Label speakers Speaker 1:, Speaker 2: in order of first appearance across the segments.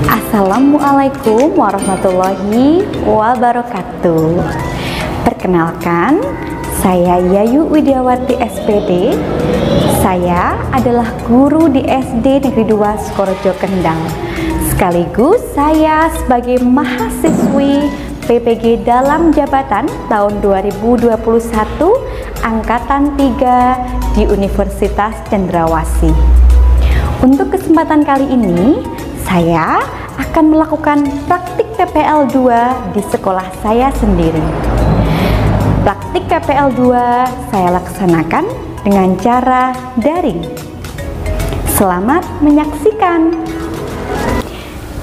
Speaker 1: Assalamualaikum warahmatullahi wabarakatuh. Perkenalkan, saya Yayu Widiawati SPD. Saya adalah guru di SD Negeri 2 Sukorejo Kendal. Sekaligus saya sebagai mahasiswi PPG dalam jabatan tahun 2021 Angkatan 3 di Universitas Cendrawasih. Untuk kesempatan kali ini, saya akan melakukan praktik PPL 2 di sekolah saya sendiri. Praktik PPL 2 saya laksanakan dengan cara daring. Selamat menyaksikan.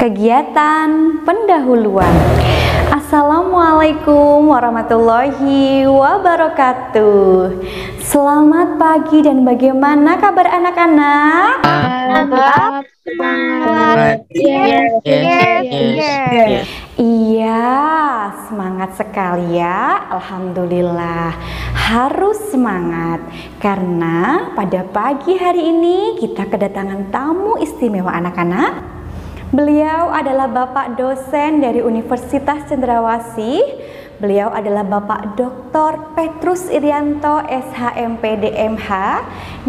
Speaker 1: Kegiatan pendahuluan. Assalamualaikum warahmatullahi wabarakatuh. Selamat pagi dan bagaimana kabar anak-anak?
Speaker 2: Mantap, semangat.
Speaker 1: Iya, semangat sekali ya. Alhamdulillah, harus semangat karena pada pagi hari ini kita kedatangan tamu istimewa anak-anak. Beliau adalah Bapak dosen dari Universitas Cendrawasih. Beliau adalah Bapak Dr. Petrus Irianto SHMP DMH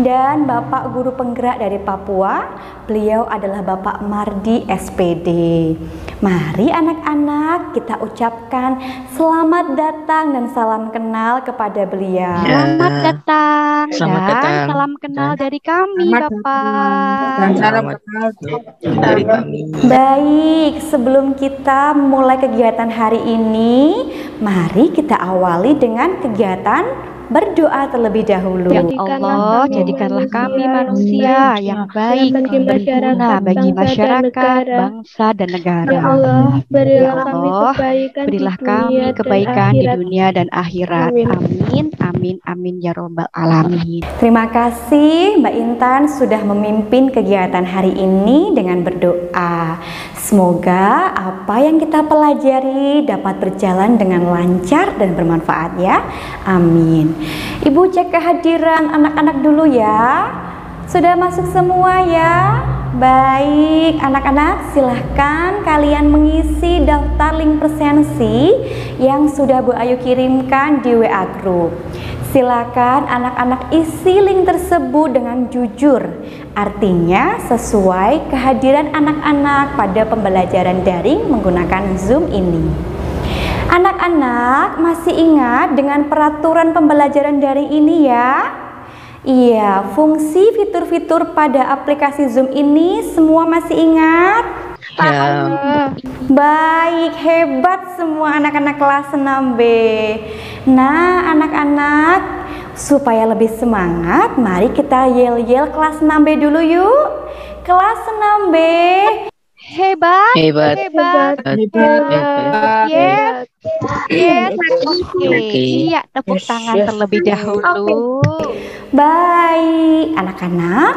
Speaker 1: dan Bapak Guru Penggerak dari Papua. Beliau adalah Bapak Mardi SPD. Mari anak-anak kita ucapkan selamat datang dan salam kenal kepada beliau.
Speaker 2: Selamat datang
Speaker 3: Selamat
Speaker 2: dan
Speaker 3: datang.
Speaker 2: salam kenal dari kami, Bapak.
Speaker 3: Dan salam kenal dari kami.
Speaker 1: Baik, sebelum kita mulai kegiatan hari ini, mari kita awali dengan kegiatan berdoa terlebih dahulu.
Speaker 2: Ya Allah, jadikanlah kami manusia yang baik, berguna bagi masyarakat, bangsa, dan negara.
Speaker 4: Ya Allah,
Speaker 2: berilah kami kebaikan di dunia dan akhirat. Amin, amin, amin ya robbal alamin.
Speaker 1: Terima kasih Mbak Intan sudah memimpin kegiatan hari ini dengan berdoa. Semoga apa yang kita pelajari dapat berjalan dengan lancar dan bermanfaat ya. Amin. Ibu cek kehadiran anak-anak dulu ya. Sudah masuk semua ya? Baik, anak-anak silahkan kalian mengisi daftar link presensi yang sudah Bu Ayu kirimkan di WA Group. Silakan anak-anak isi link tersebut dengan jujur. Artinya sesuai kehadiran anak-anak pada pembelajaran daring menggunakan Zoom ini. Anak-anak masih ingat dengan peraturan pembelajaran daring ini ya? Iya, fungsi fitur-fitur pada aplikasi Zoom ini semua masih ingat?
Speaker 3: Ya.
Speaker 1: Baik, hebat semua anak-anak kelas 6B. Nah, anak-anak, supaya lebih semangat, mari kita yel-yel kelas 6B dulu yuk. Kelas 6B.
Speaker 2: Hebat,
Speaker 3: Hebat.
Speaker 2: hebat, yes, yes, oke. Iya, tepuk tangan terlebih dahulu.
Speaker 1: Baik, anak-anak,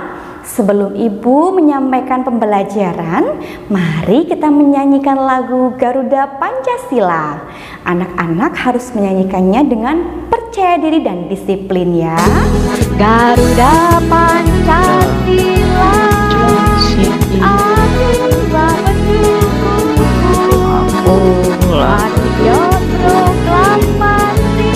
Speaker 1: sebelum Ibu menyampaikan pembelajaran, mari kita menyanyikan lagu Garuda Pancasila. Anak-anak harus menyanyikannya dengan percaya diri dan disiplin ya.
Speaker 2: Garuda Pancasila, adalah pendukungku, patriot proklamasi,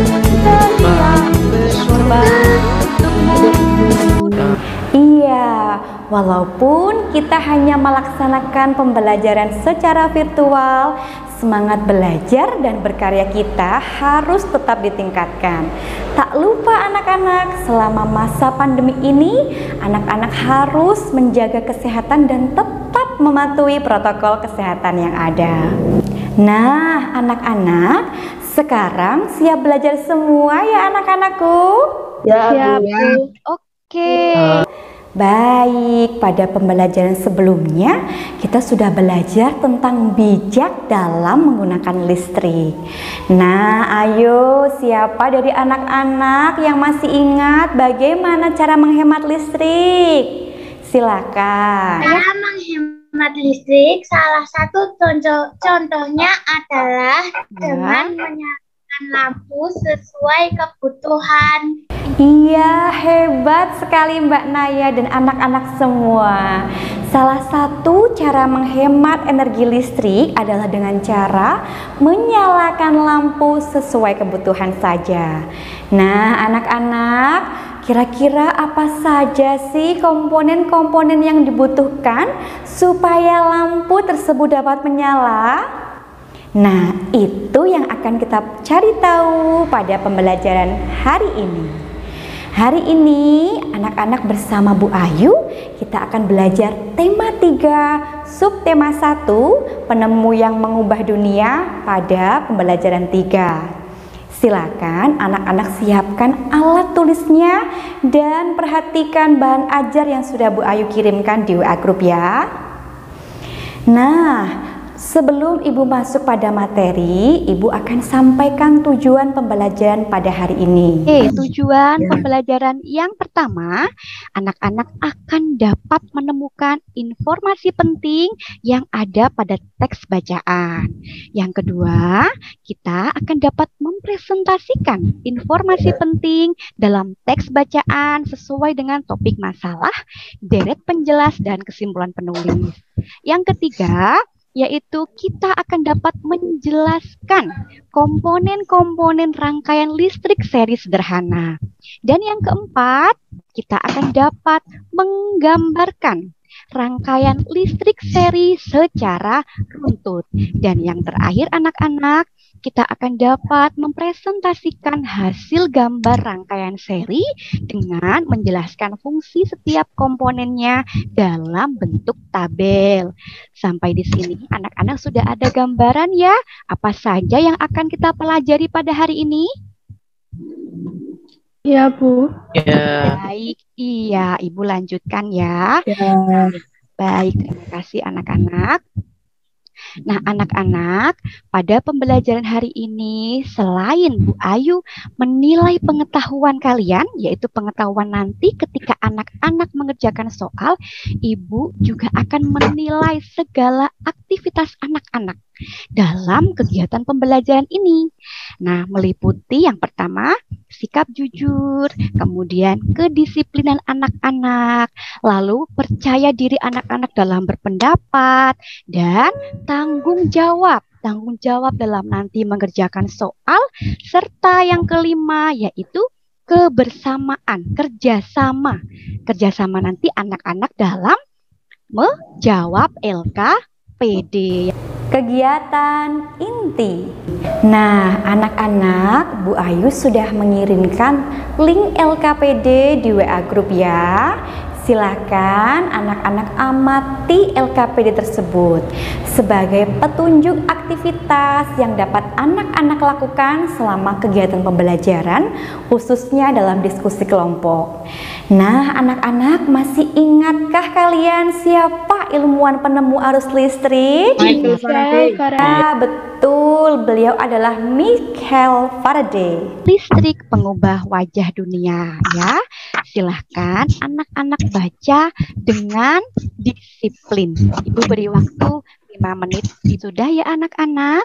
Speaker 2: setia berkorban untukmu.
Speaker 1: Iya, walaupun kita hanya melaksanakan pembelajaran secara virtual, semangat belajar dan berkarya kita harus tetap ditingkatkan. Tak lupa anak-anak, selama masa pandemi ini, anak-anak harus menjaga kesehatan dan tetap mematuhi protokol kesehatan yang ada. Nah, anak-anak, sekarang siap belajar semua ya anak-anakku?
Speaker 4: Ya,
Speaker 2: Oke.
Speaker 1: Baik, pada pembelajaran sebelumnya kita sudah belajar tentang bijak dalam menggunakan listrik. Nah, ayo siapa dari anak-anak yang masih ingat bagaimana cara menghemat listrik? Silakan.
Speaker 4: Cara menghemat listrik, salah satu contohnya adalah dengan menyalakan lampu sesuai kebutuhan.
Speaker 1: Iya, hebat sekali Mbak Naya dan anak-anak semua. Salah satu cara cara menghemat energi listrik adalah dengan cara menyalakan lampu sesuai kebutuhan saja. Nah, anak-anak, kira-kira apa saja sih komponen-komponen yang dibutuhkan supaya lampu tersebut dapat menyala? Nah, itu yang akan kita cari tahu pada pembelajaran hari ini. Hari ini anak-anak bersama Bu Ayu kita akan belajar tema 3, subtema 1, penemu yang mengubah dunia pada pembelajaran 3. Silakan anak-anak siapkan alat tulisnya dan perhatikan bahan ajar yang sudah Bu Ayu kirimkan di WA Group ya. Nah, sebelum Ibu masuk pada materi, Ibu akan sampaikan tujuan pembelajaran pada hari ini.
Speaker 2: Tujuan pembelajaran yang pertama, anak-anak akan dapat menemukan informasi penting yang ada pada teks bacaan. Yang kedua, kita akan dapat mempresentasikan informasi penting dalam teks bacaan sesuai dengan topik masalah, deret penjelas, dan kesimpulan penulis. Yang ketiga, yaitu kita akan dapat menjelaskan komponen-komponen rangkaian listrik seri sederhana. Dan yang keempat, kita akan dapat menggambarkan rangkaian listrik seri secara runtut. Dan yang terakhir anak-anak, kita akan dapat mempresentasikan hasil gambar rangkaian seri dengan menjelaskan fungsi setiap komponennya dalam bentuk tabel. Sampai di sini anak-anak sudah ada gambaran ya, apa saja yang akan kita pelajari pada hari ini?
Speaker 5: Ya, Bu.
Speaker 3: Ya.
Speaker 2: Baik, iya, Ibu lanjutkan ya.
Speaker 5: Ya.
Speaker 2: Baik, terima kasih anak-anak. Nah, anak-anak, pada pembelajaran hari ini, selain Bu Ayu menilai pengetahuan kalian, yaitu pengetahuan nanti ketika anak-anak mengerjakan soal, Ibu juga akan menilai segala aktivitas anak-anak dalam kegiatan pembelajaran ini. Nah, meliputi yang pertama, sikap jujur, kemudian kedisiplinan anak-anak, lalu percaya diri anak-anak dalam berpendapat, dan tanggung jawab dalam nanti mengerjakan soal, serta yang kelima yaitu kebersamaan, kerjasama nanti anak-anak dalam menjawab LKPD.
Speaker 1: Kegiatan inti. Nah, anak-anak, Bu Ayu sudah mengirimkan link LKPD di WA Group ya. Silakan anak-anak amati LKPD tersebut sebagai petunjuk aktivitas yang dapat anak-anak lakukan selama kegiatan pembelajaran, khususnya dalam diskusi kelompok. Nah, anak-anak masih ingatkah kalian siapa ilmuwan penemu arus listrik?
Speaker 5: Michael Faraday.
Speaker 1: Betul, beliau adalah Michael Faraday.
Speaker 2: Listrik pengubah wajah dunia ya. Silahkan anak-anak baca dengan disiplin. Ibu beri waktu 5 menit. Sudah ya anak-anak?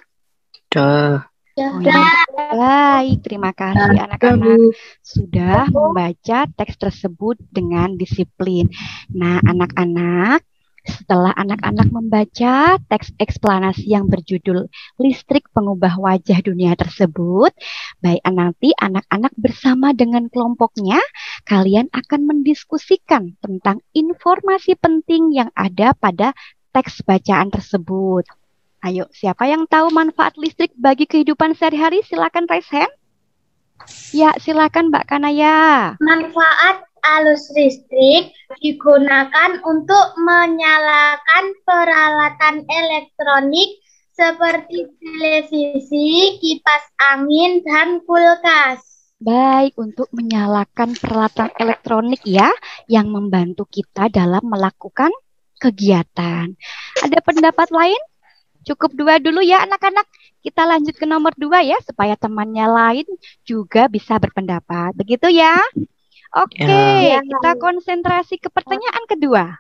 Speaker 3: Dah.
Speaker 2: Baik, terima kasih anak-anak sudah membaca teks tersebut dengan disiplin. Nah, anak-anak, setelah anak-anak membaca teks eksplanasi yang berjudul Listrik Pengubah Wajah Dunia tersebut, baik nanti anak-anak bersama dengan kelompoknya, kalian akan mendiskusikan tentang informasi penting yang ada pada teks bacaan tersebut. Ayo, siapa yang tahu manfaat listrik bagi kehidupan sehari-hari? Silakan raise hand. Ya, silakan Mbak Kanaya.
Speaker 4: Manfaat arus listrik digunakan untuk menyalakan peralatan elektronik seperti televisi, kipas angin, dan kulkas.
Speaker 2: Baik, untuk menyalakan peralatan elektronik ya, yang membantu kita dalam melakukan kegiatan. Ada pendapat lain? Cukup 2 dulu ya anak-anak. Kita lanjut ke nomor 2 ya, supaya temannya lain juga bisa berpendapat. Begitu ya? Oke, kita konsentrasi ke pertanyaan kedua.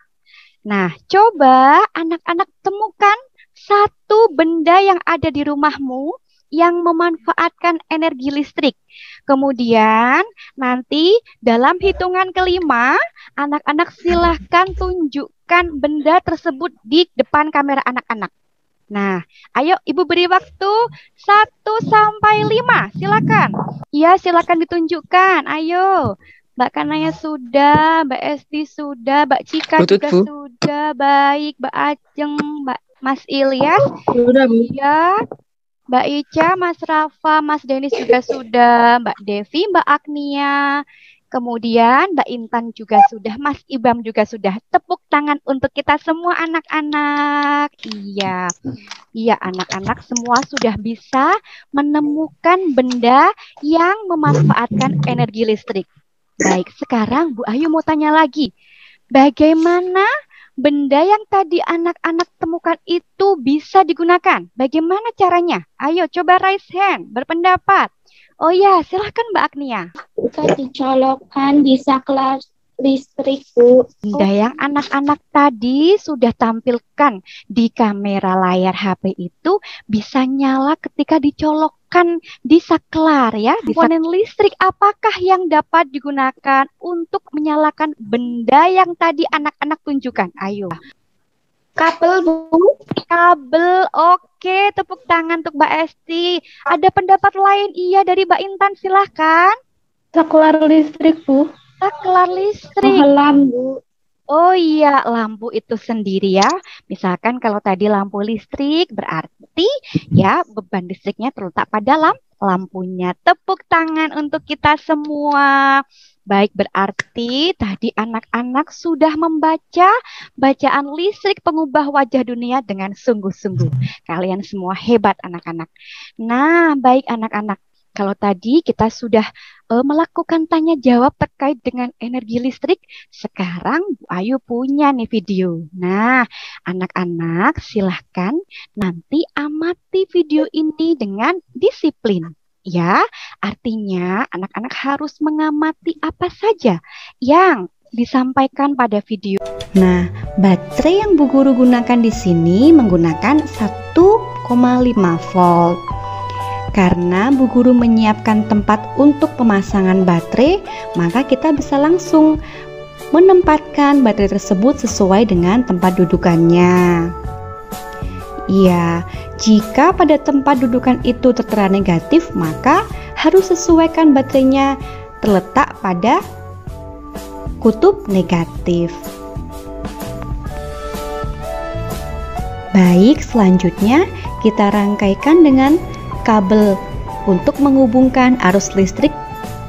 Speaker 2: Nah, coba anak-anak temukan satu benda yang ada di rumahmu yang memanfaatkan energi listrik. Kemudian nanti dalam hitungan kelima, anak-anak silahkan tunjukkan benda tersebut di depan kamera anak-anak. Nah, ayo Ibu beri waktu 1 sampai 5. Silakan. Ya, silakan ditunjukkan. Ayo. Mbak Kanaya sudah, Mbak Esti sudah, Mbak Cika
Speaker 3: Tutut,
Speaker 2: juga
Speaker 3: Bu.
Speaker 2: sudah. Baik, Mbak Ajeng, Mbak Mas Ilyas.
Speaker 5: Sudah, Bu.
Speaker 2: Ya. Mbak Ica, Mas Rafa, Mas Denis juga sudah, Mbak Devi, Mbak Agnia. Kemudian Mbak Intan juga sudah, Mas Ibam juga sudah. Tepuk tangan untuk kita semua anak-anak. Iya, iya anak-anak semua sudah bisa menemukan benda yang memanfaatkan energi listrik. Baik, sekarang Bu Ayu mau tanya lagi. Bagaimana benda yang tadi anak-anak temukan itu bisa digunakan? Bagaimana caranya? Ayo coba raise hand, berpendapat. Oh ya, silahkan Mbak Agnia.
Speaker 5: Bisa dicolokkan di saklar listrik, Bu.
Speaker 2: Benda yang anak-anak tadi sudah tampilkan di kamera layar HP itu bisa nyala ketika dicolokkan di saklar ya. Komponen listrik apakah yang dapat digunakan untuk menyalakan benda yang tadi anak-anak tunjukkan? Ayo.
Speaker 5: Kabel, Bu.
Speaker 2: Kabel, oke. Tepuk tangan untuk Mbak Esti. Ada pendapat lain? Iya, dari Mbak Intan, silahkan.
Speaker 5: Saklar listrik, Bu.
Speaker 2: Saklar listrik.
Speaker 5: Lampu.
Speaker 2: Oh iya, lampu itu sendiri ya. Misalkan kalau tadi lampu listrik berarti ya beban listriknya terletak pada lampunya. Tepuk tangan untuk kita semua. Baik, berarti tadi anak-anak sudah membaca bacaan listrik pengubah wajah dunia dengan sungguh-sungguh. Kalian semua hebat anak-anak. Nah, baik anak-anak. Kalau tadi kita sudah melakukan tanya jawab terkait dengan energi listrik, sekarang Bu Ayu punya nih video. Nah, anak-anak silahkan nanti amati video ini dengan disiplin. Ya, artinya anak-anak harus mengamati apa saja yang disampaikan pada video.
Speaker 1: Nah, baterai yang Bu Guru gunakan di sini menggunakan 1,5 volt. Karena Bu Guru menyiapkan tempat untuk pemasangan baterai, maka kita bisa langsung menempatkan baterai tersebut sesuai dengan tempat dudukannya. Iya, jika pada tempat dudukan itu tertera negatif, maka harus sesuaikan baterainya terletak pada kutub negatif. Baik, selanjutnya kita rangkaikan dengan kabel untuk menghubungkan arus listrik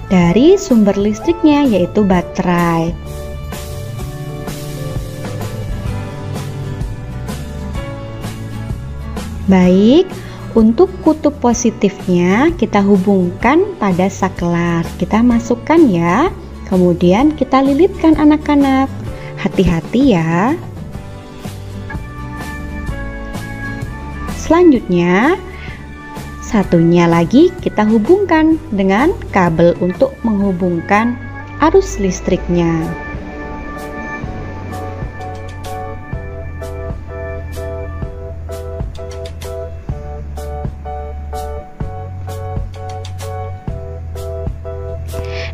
Speaker 1: dari sumber listriknya, yaitu baterai. Baik, untuk kutub positifnya kita hubungkan pada saklar. Kita masukkan ya, kemudian kita lilitkan anak-anak. Hati-hati ya. Selanjutnya, satunya lagi kita hubungkan dengan kabel untuk menghubungkan arus listriknya.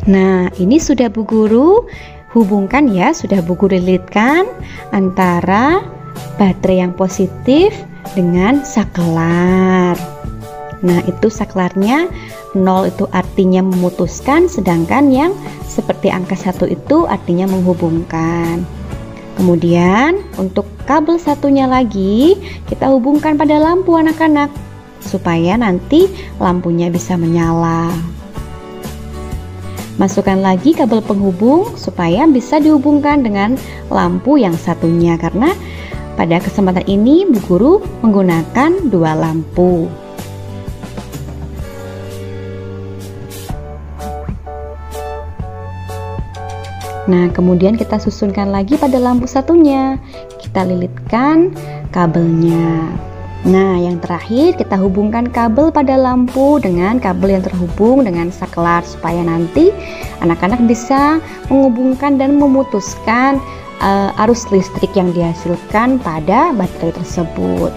Speaker 1: Nah, ini sudah Bu Guru hubungkan ya, sudah Bu Guru lilitkan antara baterai yang positif dengan saklar. Nah, itu saklarnya 0 itu artinya memutuskan, sedangkan yang seperti angka 1 itu artinya menghubungkan. Kemudian untuk kabel satunya lagi kita hubungkan pada lampu anak-anak supaya nanti lampunya bisa menyala. Masukkan lagi kabel penghubung supaya bisa dihubungkan dengan lampu yang satunya, karena pada kesempatan ini Bu Guru menggunakan 2 lampu. Nah, kemudian kita susunkan lagi pada lampu satunya. Kita lilitkan kabelnya. Nah, yang terakhir kita hubungkan kabel pada lampu dengan kabel yang terhubung dengan saklar supaya nanti anak-anak bisa menghubungkan dan memutuskan arus listrik yang dihasilkan pada baterai tersebut.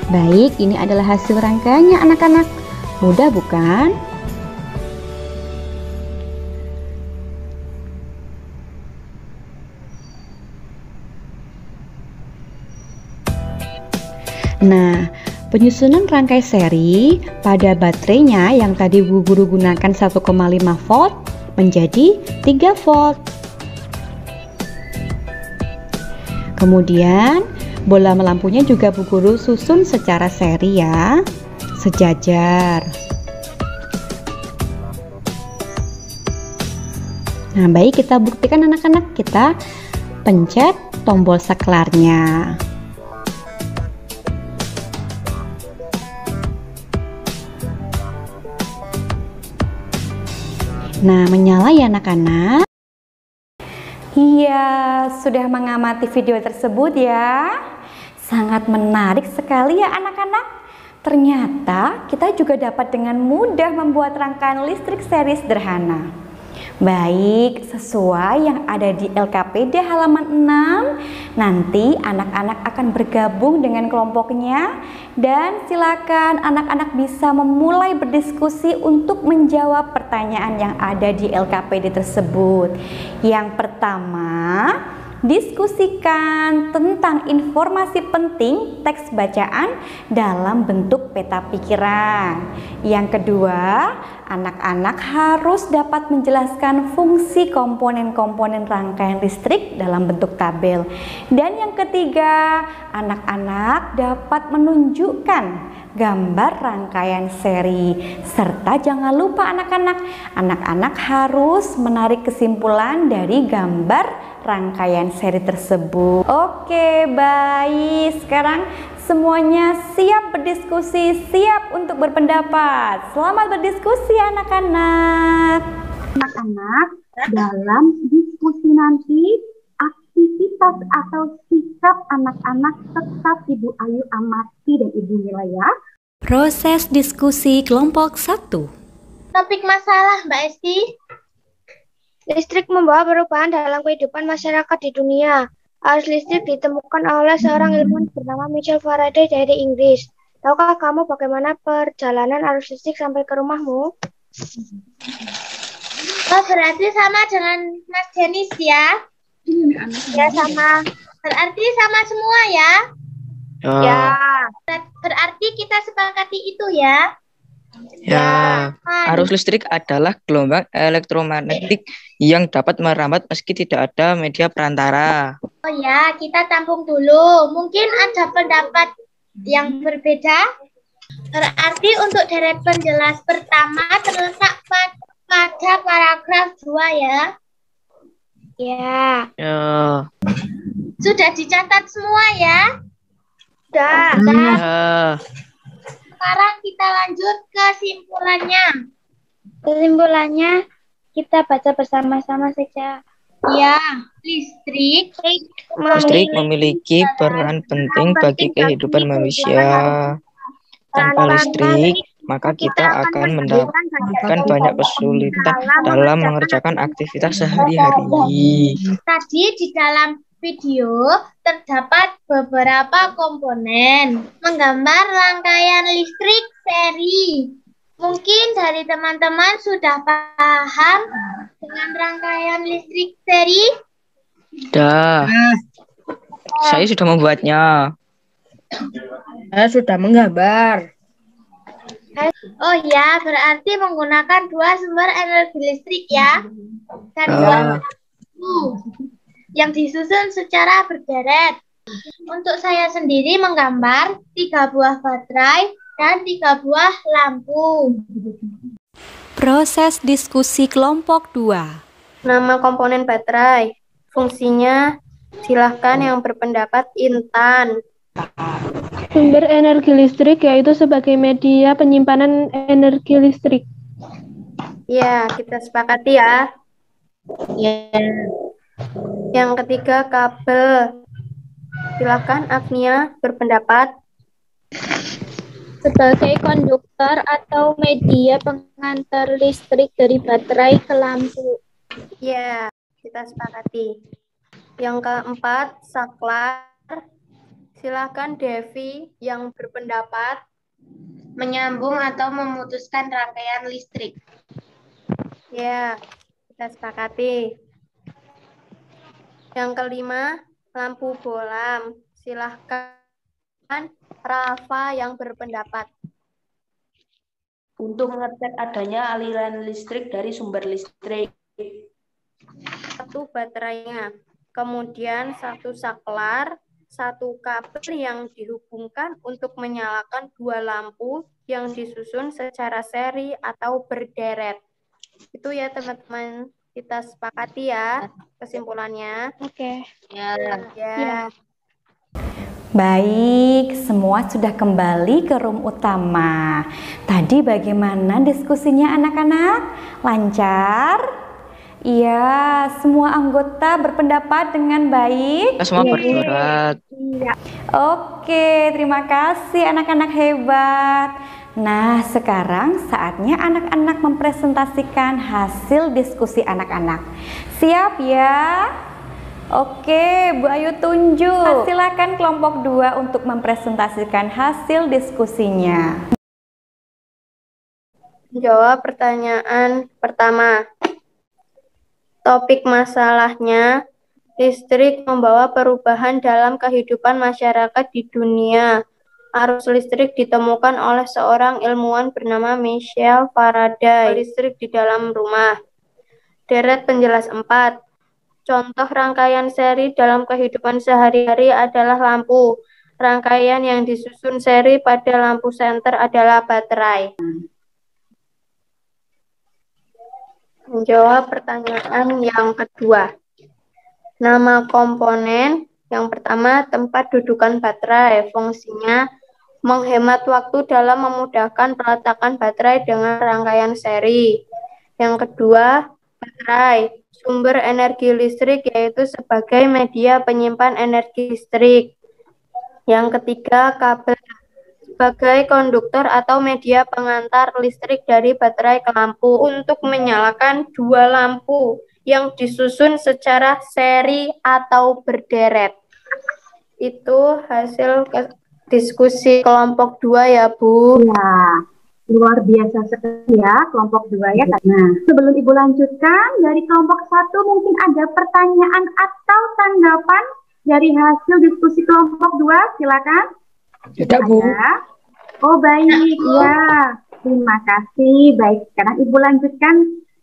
Speaker 1: Baik, ini adalah hasil rangkaiannya anak-anak. Mudah bukan? Nah, penyusunan rangkai seri pada baterainya yang tadi Bu Guru gunakan 1,5 volt menjadi 3 volt. Kemudian bola lampunya juga Bu Guru susun secara seri ya, sejajar. Nah, baik, kita buktikan anak-anak, kita pencet tombol saklarnya. Nah, menyala ya anak-anak. Iya, sudah mengamati video tersebut ya. Sangat menarik sekali ya anak-anak. Ternyata kita juga dapat dengan mudah membuat rangkaian listrik seri sederhana. Baik, sesuai yang ada di LKPD halaman 6. Nanti anak-anak akan bergabung dengan kelompoknya. Dan silakan anak-anak bisa memulai berdiskusi untuk menjawab pertanyaan yang ada di LKPD tersebut. Yang pertama, diskusikan tentang informasi penting teks bacaan dalam bentuk peta pikiran. Yang kedua, anak-anak harus dapat menjelaskan fungsi komponen-komponen rangkaian listrik dalam bentuk tabel. Dan yang ketiga, anak-anak dapat menunjukkan gambar rangkaian seri. Serta jangan lupa anak-anak harus menarik kesimpulan dari gambar rangkaian seri tersebut. Oke, baik. Sekarang semuanya siap berdiskusi, siap untuk berpendapat. Selamat berdiskusi anak-anak. Anak-anak, dalam diskusi nanti aktivitas atau sikap anak-anak tetap Ibu Ayu amati dan Ibu nilai ya. Proses diskusi kelompok 1.
Speaker 4: Topik masalah, Mbak Esti.
Speaker 5: Listrik membawa perubahan dalam kehidupan masyarakat di dunia. Arus listrik ditemukan oleh seorang ilmuwan bernama Michael Faraday dari Inggris. Tahukah kamu bagaimana perjalanan arus listrik sampai ke rumahmu?
Speaker 4: Oh, berarti sama dengan Mas Denis ya?
Speaker 5: Ya, sama.
Speaker 4: Berarti sama semua ya?
Speaker 5: Ya.
Speaker 4: Berarti kita sepakati itu ya?
Speaker 3: Ya, arus listrik adalah gelombang elektromagnetik yang dapat merambat meski tidak ada media perantara.
Speaker 4: Oh ya, kita tampung dulu. Mungkin ada pendapat yang berbeda. Berarti untuk deret penjelas pertama terletak pada paragraf 2 ya?
Speaker 5: Ya.
Speaker 3: Ya.
Speaker 4: Sudah dicatat semua ya?
Speaker 5: Sudah.
Speaker 3: Ya.
Speaker 4: Sekarang kita lanjut kesimpulannya.
Speaker 5: Kesimpulannya kita baca bersama-sama saja.
Speaker 4: Ya, listrik
Speaker 3: Listrik memiliki peran penting bagi kehidupan manusia. Tanpa listrik, maka kita akan mendapatkan banyak kesulitan dalam mengerjakan aktivitas sehari-hari.
Speaker 4: Tadi di dalam video terdapat beberapa komponen menggambar rangkaian listrik seri. Mungkin dari teman-teman sudah paham dengan rangkaian listrik seri?
Speaker 3: Dah, saya sudah membuatnya.
Speaker 6: Saya sudah menggambar.
Speaker 4: Oh ya, berarti menggunakan dua sumber energi listrik ya. Dan dua yang disusun secara berderet. Untuk saya sendiri menggambar 3 buah baterai dan 3 buah lampu.
Speaker 1: Proses diskusi kelompok 2.
Speaker 7: Nama komponen baterai. Fungsinya, silahkan yang berpendapat Intan.
Speaker 5: Sumber energi listrik yaitu sebagai media penyimpanan energi listrik.
Speaker 7: Ya, kita sepakati ya.
Speaker 6: Ya.
Speaker 7: Yang ketiga, kabel. Silahkan Agnia berpendapat.
Speaker 5: Sebagai konduktor atau media pengantar listrik dari baterai ke lampu.
Speaker 7: Ya, kita sepakati. Yang keempat, saklar. Silakan Devi yang berpendapat.
Speaker 4: Menyambung atau memutuskan rangkaian listrik.
Speaker 7: Ya, kita sepakati. Yang kelima, lampu bolam. Silahkan Rafa yang berpendapat.
Speaker 6: Untuk mengecek adanya aliran listrik dari sumber listrik.
Speaker 7: Satu baterainya. Kemudian satu saklar, satu kabel yang dihubungkan untuk menyalakan dua lampu yang disusun secara seri atau berderet. Itu ya teman-teman, kita sepakati ya kesimpulannya.
Speaker 2: Oke.
Speaker 7: Ya.
Speaker 1: Baik, semua sudah kembali ke room utama. Tadi bagaimana diskusinya anak-anak? Lancar? Iya, semua anggota berpendapat dengan baik.
Speaker 3: Semua bersurat.
Speaker 1: Oke, terima kasih anak-anak hebat. Nah, sekarang saatnya anak-anak mempresentasikan hasil diskusi anak-anak. Siap ya? Oke, Bu Ayu tunjuk. Silakan kelompok 2 untuk mempresentasikan hasil diskusinya.
Speaker 7: Jawab pertanyaan pertama. Topik masalahnya, listrik membawa perubahan dalam kehidupan masyarakat di dunia. Arus listrik ditemukan oleh seorang ilmuwan bernama Michel Faraday. Listrik di dalam rumah. Deret penjelas 4. Contoh rangkaian seri dalam kehidupan sehari-hari adalah lampu. Rangkaian yang disusun seri pada lampu senter adalah baterai. Menjawab pertanyaan yang kedua. Nama komponen yang pertama, tempat dudukan baterai. Fungsinya menghemat waktu dalam memudahkan peletakan baterai dengan rangkaian seri. Yang kedua, baterai. Sumber energi listrik yaitu sebagai media penyimpan energi listrik. Yang ketiga, kabel sebagai konduktor atau media pengantar listrik dari baterai ke lampu untuk menyalakan dua lampu yang disusun secara seri atau berderet. Itu hasil diskusi kelompok 2 ya, Bu.
Speaker 8: Ya, luar biasa sekali ya kelompok 2 ya. Nah, sebelum Ibu lanjutkan, dari kelompok 1 mungkin ada pertanyaan atau tanggapan dari hasil diskusi kelompok 2, silakan.
Speaker 6: Tidak, Bu.
Speaker 8: Oh, baik. Ya, terima kasih. Baik, sekarang Ibu lanjutkan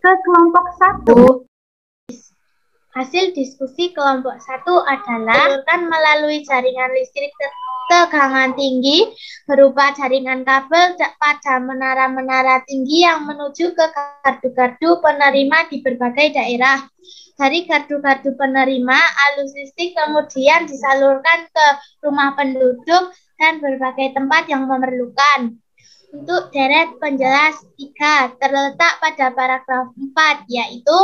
Speaker 8: ke kelompok 1.
Speaker 4: Hasil diskusi kelompok 1 adalah melalui jaringan listrik tegangan tinggi berupa jaringan kabel pada menara-menara tinggi yang menuju ke gardu-gardu penerima di berbagai daerah. Dari gardu-gardu penerima, arus listrik kemudian disalurkan ke rumah penduduk dan berbagai tempat yang memerlukan. Untuk deret penjelas 3 terletak pada paragraf 4, yaitu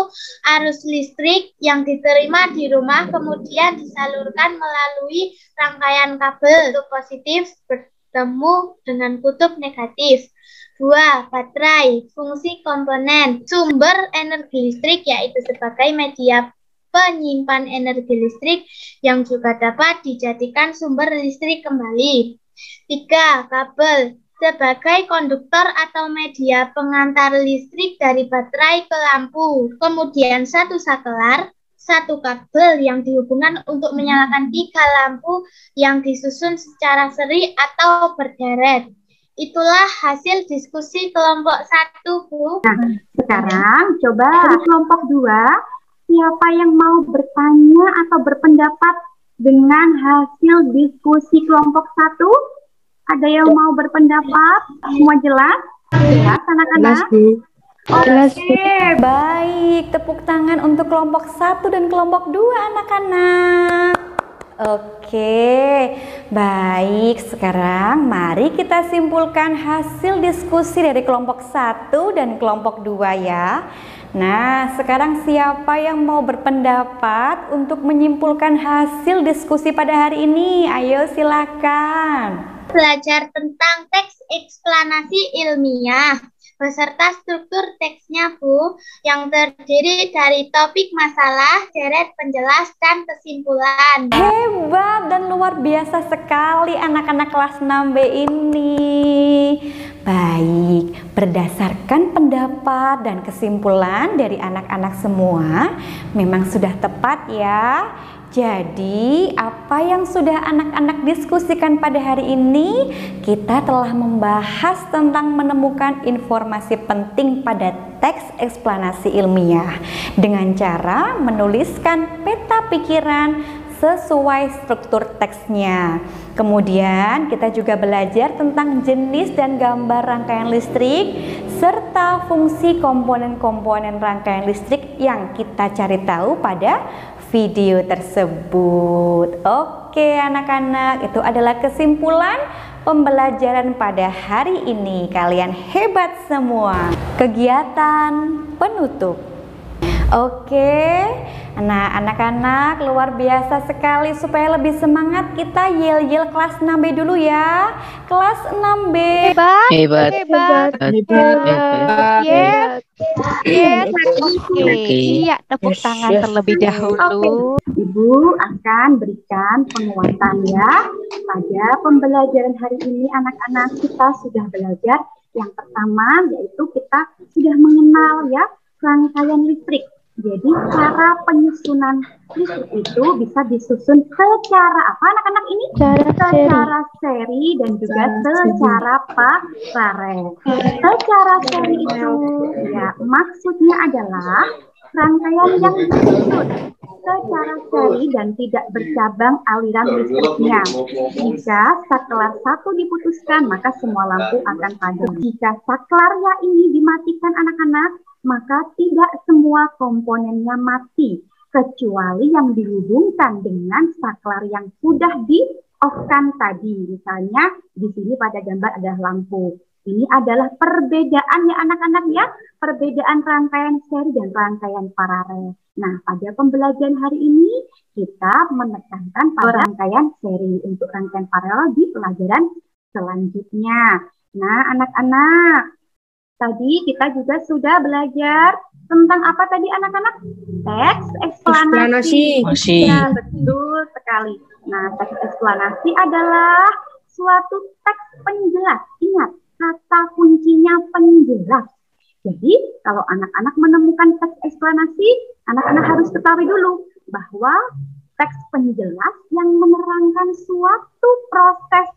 Speaker 4: arus listrik yang diterima di rumah kemudian disalurkan melalui rangkaian kabel kutub positif bertemu dengan kutub negatif. 2. Baterai. Fungsi komponen sumber energi listrik yaitu sebagai media penyimpan energi listrik yang juga dapat dijadikan sumber listrik kembali. 3. Kabel. Sebagai konduktor atau media pengantar listrik dari baterai ke lampu. Kemudian satu saklar, satu kabel yang dihubungkan untuk menyalakan 3 lampu yang disusun secara seri atau berderet. Itulah hasil diskusi kelompok 1, Bu.
Speaker 8: Nah, sekarang coba dari kelompok 2, siapa yang mau bertanya atau berpendapat dengan hasil diskusi kelompok 1? Ada yang mau berpendapat? Semua jelas? Jelas anak-anak?
Speaker 1: Oke, baik. Tepuk tangan untuk kelompok 1 dan kelompok 2 anak-anak. Oke, baik. Sekarang mari kita simpulkan hasil diskusi dari kelompok 1 dan kelompok 2 ya. Nah, sekarang siapa yang mau berpendapat untuk menyimpulkan hasil diskusi pada hari ini? Ayo silakan.
Speaker 4: Belajar tentang teks eksplanasi ilmiah. beserta struktur teksnya, Bu, yang terdiri dari topik masalah, deret penjelas, dan kesimpulan.
Speaker 1: Hebat dan luar biasa sekali anak-anak kelas 6B ini. Baik, berdasarkan pendapat dan kesimpulan dari anak-anak semua, memang sudah tepat ya. Jadi, apa yang sudah anak-anak diskusikan pada hari ini, kita telah membahas tentang menemukan informasi penting pada teks eksplanasi ilmiah dengan cara menuliskan peta pikiran sesuai struktur teksnya. Kemudian kita juga belajar tentang jenis dan gambar rangkaian listrik serta fungsi komponen-komponen rangkaian listrik yang kita cari tahu pada video tersebut. Oke anak-anak, itu adalah kesimpulan pembelajaran pada hari ini. Kalian hebat semua. Kegiatan penutup. Oke, nah anak-anak luar biasa sekali. Supaya lebih semangat kita yel-yel kelas 6B dulu ya. Kelas 6B.
Speaker 2: Hebat.
Speaker 3: Hebat.
Speaker 2: Hebat.
Speaker 3: Hebat.
Speaker 2: Yes. Yes. Oke. Iya, tepuk tangan terlebih dahulu.
Speaker 8: Ibu akan berikan penguatan ya. Pada pembelajaran hari ini anak-anak kita sudah belajar yang pertama yaitu kita sudah mengenal ya rangkaian listrik. Jadi cara penyusunan listrik itu bisa disusun secara apa anak-anak ini? Secara seri dan juga secara paralel. Secara seri itu ya maksudnya adalah rangkaian yang disusun secara seri dan tidak bercabang aliran listriknya. Jika saklar satu diputuskan, maka semua lampu akan padam. Jika saklarnya ini dimatikan anak-anak, maka tidak semua komponennya mati, kecuali yang dihubungkan dengan saklar yang sudah di-off-kan tadi. Misalnya di sini pada gambar ada lampu. Ini adalah perbedaan ya anak-anak ya, perbedaan rangkaian seri dan rangkaian paralel. Nah, pada pembelajaran hari ini kita menekankan pada rangkaian seri. Untuk rangkaian paralel di pelajaran selanjutnya. Nah, anak-anak, tadi kita juga sudah belajar tentang apa tadi anak-anak? Teks eksplanasi. Ya, betul sekali. Nah, teks eksplanasi adalah suatu teks penjelas. Ingat, kata kuncinya penjelas. Jadi, kalau anak-anak menemukan teks eksplanasi, anak-anak harus ketahui dulu bahwa teks penjelas yang menerangkan suatu proses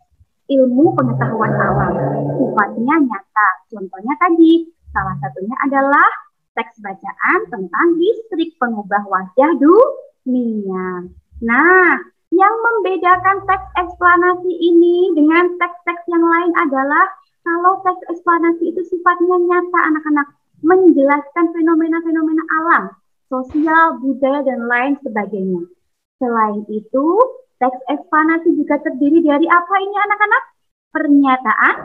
Speaker 8: ilmu pengetahuan awam. Sifatnya nyata. Contohnya tadi, salah satunya adalah teks bacaan tentang listrik pengubah wajah dunia. Nah, yang membedakan teks eksplanasi ini dengan teks-teks yang lain adalah kalau teks eksplanasi itu sifatnya nyata anak-anak, menjelaskan fenomena-fenomena alam, sosial, budaya, dan lain sebagainya. Selain itu, teks eksplanasi juga terdiri dari apa ini anak-anak? Pernyataan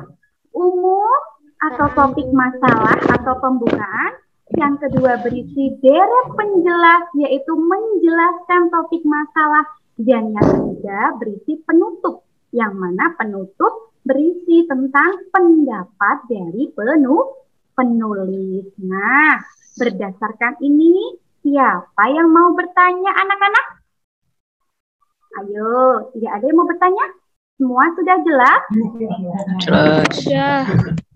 Speaker 8: umum atau topik masalah atau pembukaan. Yang kedua berisi deret penjelas, yaitu menjelaskan topik masalah. Dan yang ketiga berisi penutup, yang mana penutup berisi tentang pendapat dari penulis. Nah, berdasarkan ini, siapa yang mau bertanya anak-anak? Ayo, tidak ada yang mau bertanya? Semua sudah jelas?
Speaker 3: Jelas.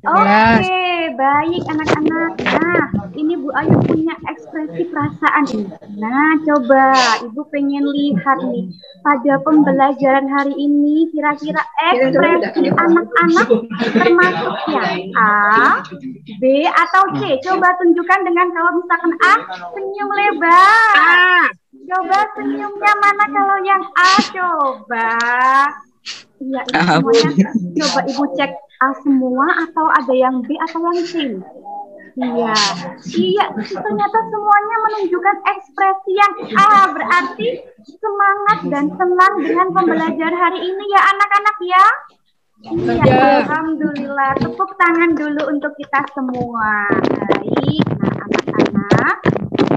Speaker 8: Oke, baik anak-anak. Nah, ini Bu Ayu punya ekspresi perasaan ini. Nah, coba Ibu pengen lihat nih. Pada pembelajaran hari ini, kira-kira ekspresi anak-anak termasuk yang A, B, atau C? Coba tunjukkan dengan kalau misalkan A, senyum lebar. Coba senyumnya mana kalau yang A? Coba. Iya, semuanya. Coba Ibu cek A semua atau ada yang B atau yang C? Iya, ternyata semuanya menunjukkan ekspresi yang A, berarti semangat dan senang dengan pembelajaran hari ini ya anak-anak ya. Iya, alhamdulillah. Tepuk tangan dulu untuk kita semua. Baik, nah anak-anak,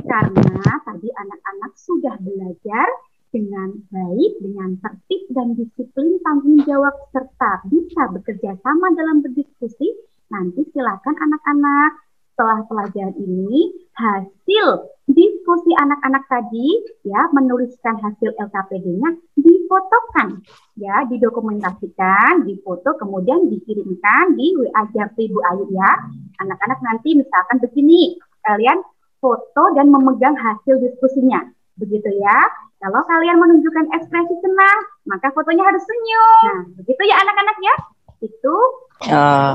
Speaker 8: karena tadi anak-anak sudah belajar dengan baik, dengan tertib dan disiplin tanggung jawab, serta bisa bekerja sama dalam berdiskusi, Nanti silakan anak-anak setelah pelajaran ini hasil diskusi anak-anak tadi ya menuliskan hasil LKPD-nya difotokan ya, didokumentasikan, difoto kemudian dikirimkan di WA Japri Bu Ayu ya. Anak-anak nanti misalkan begini, kalian foto dan memegang hasil diskusinya. Begitu ya. Kalau kalian menunjukkan ekspresi senang, maka fotonya harus senyum. Nah, begitu ya anak-anak ya. Itu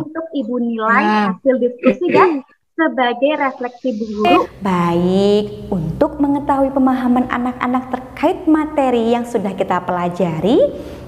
Speaker 8: untuk Ibu nilai hasil diskusi dan sebagai refleksi Bu Guru.
Speaker 1: Baik, untuk mengetahui pemahaman anak-anak terkait materi yang sudah kita pelajari,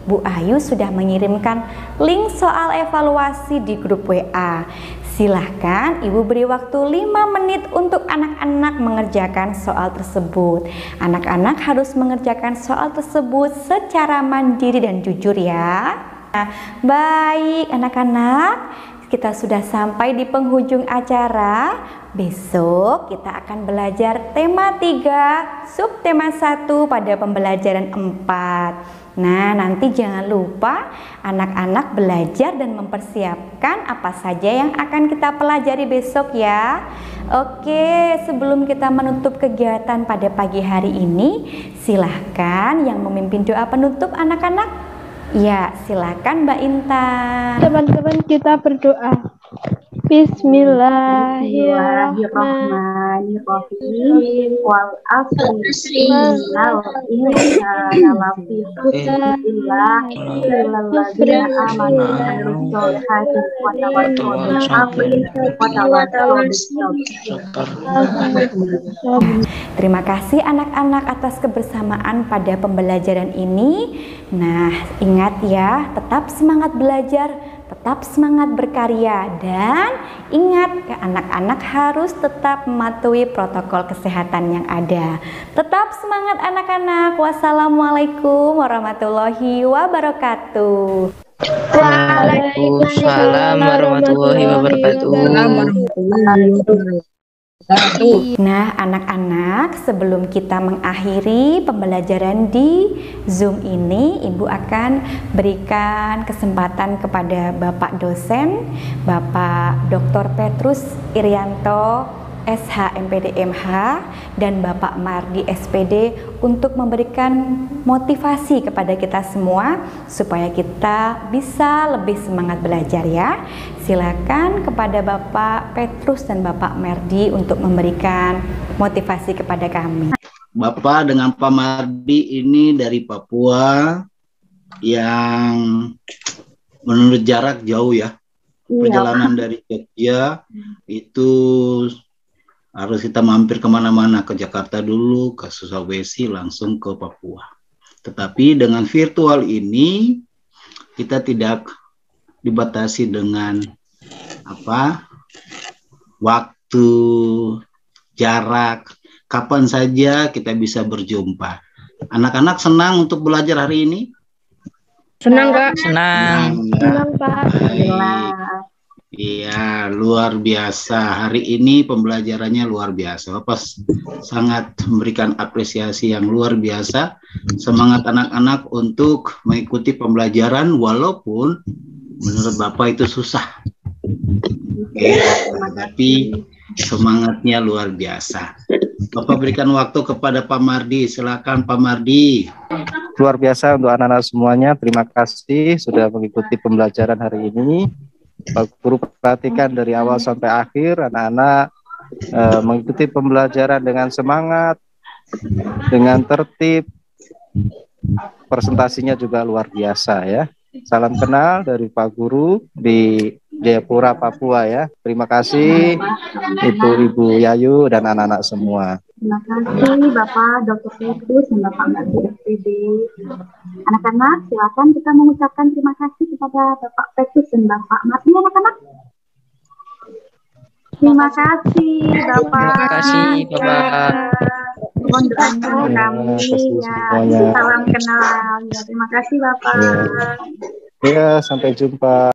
Speaker 1: Bu Ayu sudah mengirimkan link soal evaluasi di grup WA. Silahkan Ibu beri waktu 5 menit untuk anak-anak mengerjakan soal tersebut. Anak-anak harus mengerjakan soal tersebut secara mandiri dan jujur ya. Nah, baik anak-anak, kita sudah sampai di penghujung acara. Besok kita akan belajar tema 3, subtema 1 pada pembelajaran 4. Nah, nanti jangan lupa anak-anak belajar dan mempersiapkan apa saja yang akan kita pelajari besok ya. Oke, sebelum kita menutup kegiatan pada pagi hari ini, silahkan yang memimpin doa penutup anak-anak. Ya, silakan Mbak Intan.
Speaker 9: Teman-teman kita berdoa.
Speaker 8: Bismillahirrahmanirrahim. Wal asri innal insana lafi khusr illa alladzina amanu wa amilus solihati wa tawassaw bil haqqi wa tawassaw bis sabr.
Speaker 1: Terima kasih anak-anak atas kebersamaan pada pembelajaran ini. Nah, ingat ya, tetap semangat belajar, tetap semangat berkarya, dan ingat anak-anak harus tetap mematuhi protokol kesehatan yang ada. Tetap semangat anak-anak. Wassalamualaikum warahmatullahi wabarakatuh.
Speaker 3: Waalaikumsalam warahmatullahi wabarakatuh.
Speaker 1: Nah, anak-anak, sebelum kita mengakhiri pembelajaran di Zoom ini, Ibu akan berikan kesempatan kepada Bapak dosen, Bapak Dr. Petrus Irianto, SH MPD MH, dan Bapak Mardi SPD untuk memberikan motivasi kepada kita semua supaya kita bisa lebih semangat belajar ya. Silakan kepada Bapak Petrus dan Bapak Mardi untuk memberikan motivasi kepada kami.
Speaker 10: Bapak dengan Pak Mardi ini dari Papua yang menurut jarak jauh ya. Perjalanan dari Jogja itu harus kita mampir kemana-mana, ke Jakarta dulu, ke Sulawesi, langsung ke Papua. Tetapi dengan virtual ini kita tidak dibatasi dengan waktu, jarak, kapan saja kita bisa berjumpa. Anak-anak senang untuk belajar hari ini?
Speaker 9: Senang, Kak.
Speaker 3: Senang.
Speaker 9: Senang, Pak.
Speaker 10: Iya, luar biasa. Hari ini pembelajarannya luar biasa. Bapak sangat memberikan apresiasi yang luar biasa. Semangat anak-anak untuk mengikuti pembelajaran walaupun menurut Bapak itu susah. Tapi semangatnya luar biasa. Bapak berikan waktu kepada Pak Mardi. Silakan Pak Mardi.
Speaker 11: Luar biasa untuk anak-anak semuanya. Terima kasih sudah mengikuti pembelajaran hari ini. Pak Guru perhatikan dari awal sampai akhir anak-anak mengikuti pembelajaran dengan semangat, dengan tertib, presentasinya juga luar biasa ya. Salam kenal dari Pak Guru di Jayapura, Papua ya. Terima kasih Ibu Yayu dan anak-anak semua.
Speaker 8: Terima kasih Bapak Dr. Petrus dan Bapak Mardi SPD. Anak-anak, silakan kita mengucapkan terima kasih kepada Bapak Petrus dan Bapak Mardi. Anak-anak, terima kasih Bapak.
Speaker 3: Terima kasih Bapak.
Speaker 8: Mohon doanya kami ya. Salam kenal. Ya, terima kasih Bapak.
Speaker 11: Ya, sampai jumpa.